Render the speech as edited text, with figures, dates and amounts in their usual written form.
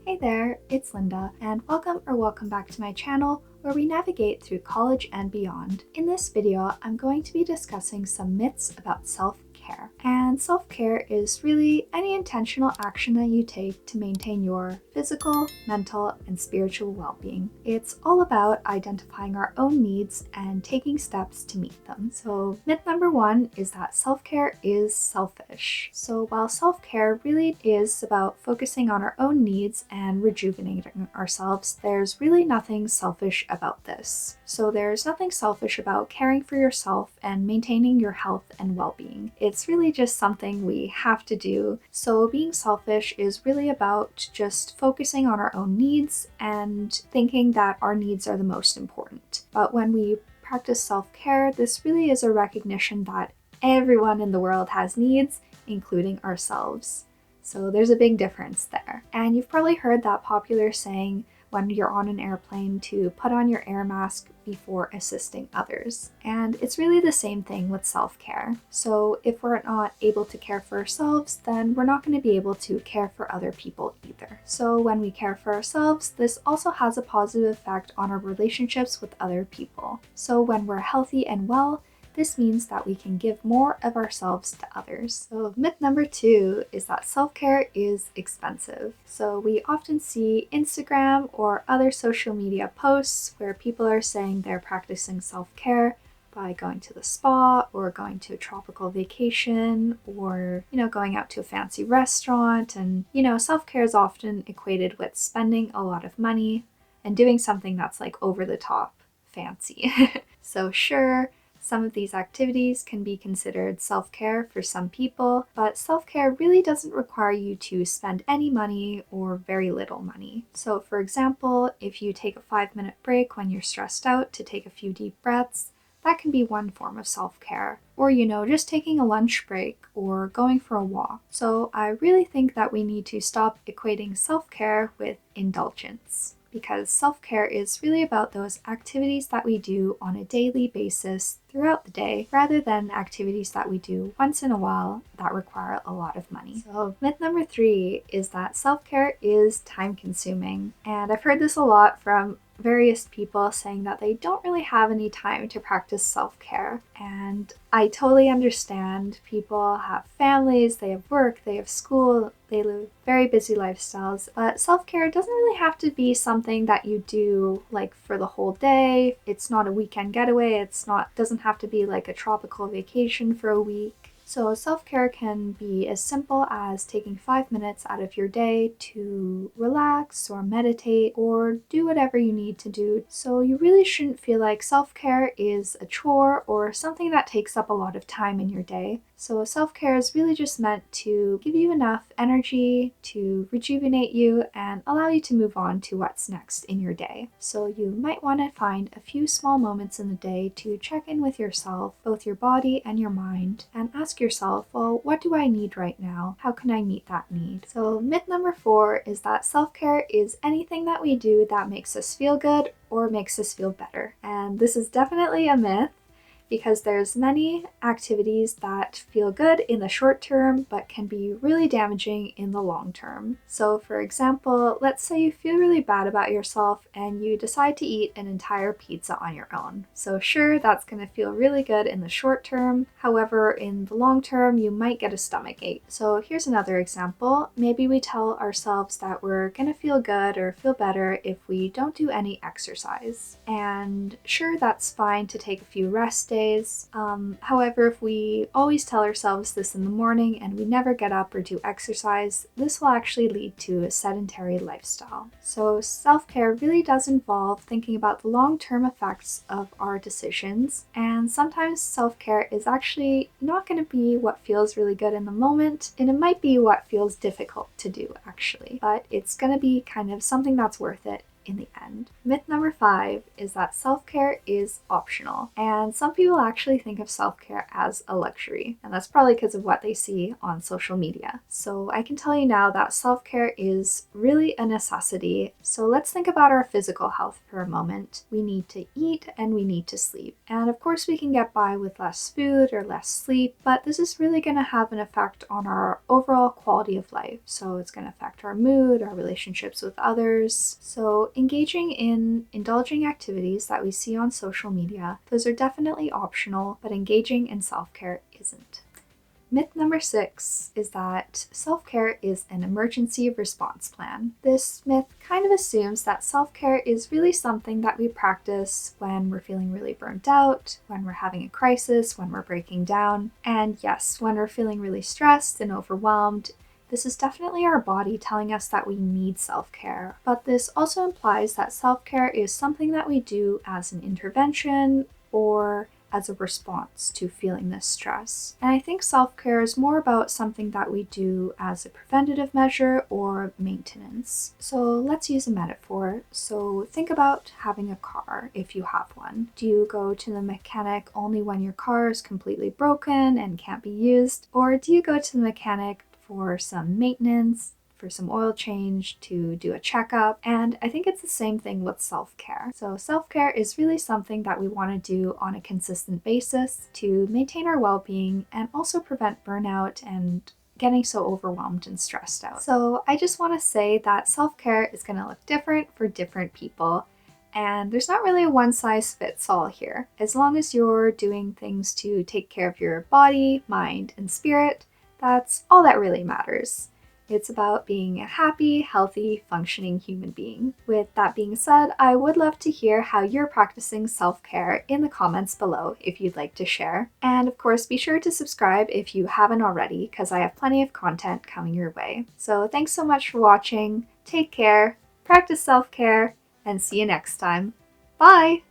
Hey there, it's Linda, and welcome back to my channel where we navigate through college and beyond. In this video, I'm going to be discussing some myths about self-care. And self-care is really any intentional action that you take to maintain your physical, mental, and spiritual well-being. It's all about identifying our own needs and taking steps to meet them. So myth number one is that self-care is selfish. So while self-care really is about focusing on our own needs and rejuvenating ourselves, there's really nothing selfish about this. So there's nothing selfish about caring for yourself and maintaining your health and well-being. It's really just something we have to do. So being selfish is really about just focusing on our own needs and thinking that our needs are the most important. But when we practice self-care, this really is a recognition that everyone in the world has needs, including ourselves. So there's a big difference there. And you've probably heard that popular saying when you're on an airplane to put on your air mask before assisting others. And it's really the same thing with self-care. So if we're not able to care for ourselves, then we're not going to be able to care for other people either. So when we care for ourselves, this also has a positive effect on our relationships with other people. So when we're healthy and well, this means that we can give more of ourselves to others. So myth number two is that self-care is expensive. So we often see Instagram or other social media posts where people are saying they're practicing self-care by going to the spa or going to a tropical vacation or, going out to a fancy restaurant. And, self-care is often equated with spending a lot of money and doing something that's like over the top fancy. So sure, some of these activities can be considered self-care for some people, but self-care really doesn't require you to spend any money or very little money. So for example, if you take a 5-minute break when you're stressed out to take a few deep breaths, that can be one form of self-care. Or, just taking a lunch break or going for a walk. So I really think that we need to stop equating self-care with indulgence, because self-care is really about those activities that we do on a daily basis throughout the day, rather than activities that we do once in a while that require a lot of money. So myth number three is that self-care is time-consuming. And I've heard this a lot from various people saying that they don't really have any time to practice self-care. And I totally understand. People have families, they have work, they have school, they live very busy lifestyles, but self-care doesn't really have to be something that you do like for the whole day. It's not a weekend getaway. Doesn't have to be like a tropical vacation for a week. So self-care can be as simple as taking 5 minutes out of your day to relax or meditate or do whatever you need to do. So you really shouldn't feel like self-care is a chore or something that takes up a lot of time in your day. So self-care is really just meant to give you enough energy to rejuvenate you and allow you to move on to what's next in your day. So you might want to find a few small moments in the day to check in with yourself, both your body and your mind, and ask yourself, well, what do I need right now? How can I meet that need? So myth number four is that self-care is anything that we do that makes us feel good or makes us feel better. And this is definitely a myth, because there's many activities that feel good in the short term but can be really damaging in the long term. So for example, let's say you feel really bad about yourself and you decide to eat an entire pizza on your own. So sure, that's going to feel really good in the short term. However, in the long term, you might get a stomach ache. So here's another example. Maybe we tell ourselves that we're going to feel good or feel better if we don't do any exercise. And sure, that's fine to take a few rest days. However, if we always tell ourselves this in the morning and we never get up or do exercise, this will actually lead to a sedentary lifestyle. So self-care really does involve thinking about the long-term effects of our decisions, and sometimes self-care is actually not going to be what feels really good in the moment, and it might be what feels difficult to do actually, but it's going to be kind of something that's worth it in the end. Myth number 5 is that self-care is optional, and some people actually think of self-care as a luxury, and that's probably because of what they see on social media. So I can tell you now that self-care is really a necessity. So let's think about our physical health for a moment. We need to eat and we need to sleep. And of course we can get by with less food or less sleep, but this is really going to have an effect on our overall quality of life. So it's going to affect our mood, our relationships with others. So engaging in indulging activities that we see on social media, those are definitely optional, but engaging in self-care isn't. Myth number 6 is that self-care is an emergency response plan. This myth kind of assumes that self-care is really something that we practice when we're feeling really burnt out, when we're having a crisis, when we're breaking down, and yes, when we're feeling really stressed and overwhelmed. This is definitely our body telling us that we need self-care, but this also implies that self-care is something that we do as an intervention or as a response to feeling this stress. And I think self-care is more about something that we do as a preventative measure or maintenance. So let's use a metaphor. So think about having a car if you have one. Do you go to the mechanic only when your car is completely broken and can't be used? Or do you go to the mechanic for some maintenance, for some oil change, to do a checkup? And I think it's the same thing with self-care. So self-care is really something that we want to do on a consistent basis to maintain our well-being and also prevent burnout and getting so overwhelmed and stressed out. So I just want to say that self-care is going to look different for different people. And there's not really a one-size-fits-all here. As long as you're doing things to take care of your body, mind, and spirit, that's all that really matters. It's about being a happy, healthy, functioning human being. With that being said, I would love to hear how you're practicing self-care in the comments below if you'd like to share. And of course, be sure to subscribe if you haven't already, because I have plenty of content coming your way. So thanks so much for watching. Take care, practice self-care, and see you next time. Bye!